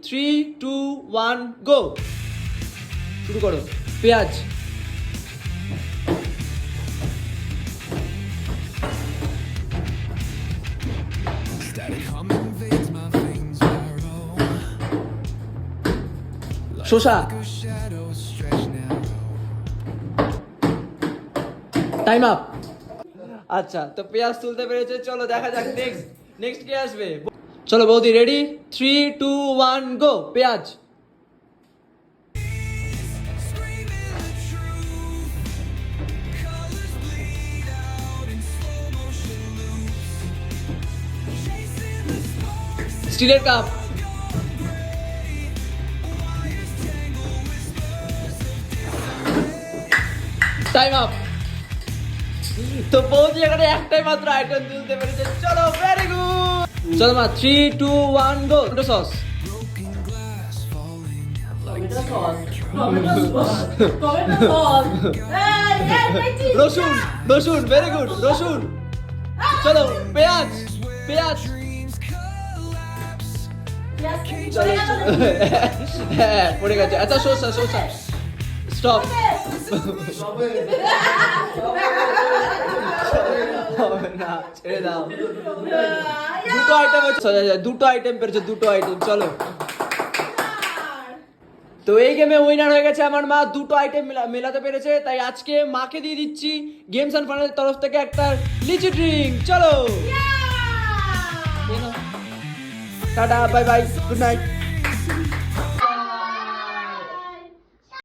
3, 2, 1 গো। শুরু করো। পেঁয়াজ, শসা, টাইম আপ। আচ্ছা, তো পেঁয়াজ তুলতে পেরেছে, চলো দেখা যাক নেক্সট কে আসবে। চলো বৌদি, রেডি? 3, 2, 1 গো। পেঁয়াজ, স্টিলের কাপ, টাইম আপ। তো বৌদি এখানে একটাই মাত্র আইটেম তুলতে পেরেছে, চলো ভেরি গুড। চলো মা, 3, 2, 1 গো। টমেটো সস, রসুন, রসুন, ভেরি গুড, রসুন। চলো পেঁয়াজ, পেঁয়াজ, চলো হ্যাঁ পড়ে গেছে। আচ্ছা শসা, শসা, স্টপ। হবে না, ছেড়ে দাও। দুটো আইটেম হচ্ছে, দুটো আইটেম পেরেছে, দুটো আইটেম। চলো, তো এই গেমে উইনার হয়ে গেছে আমার মা, দুটো আইটেম মেলাতে পেরেছে। তাই আজকে মাকে দিয়ে দিচ্ছি গেমস অ্যান্ড ফানের তরফ থেকে একটা লিচি ড্রিঙ্ক। চলো tata, bye bye, good night.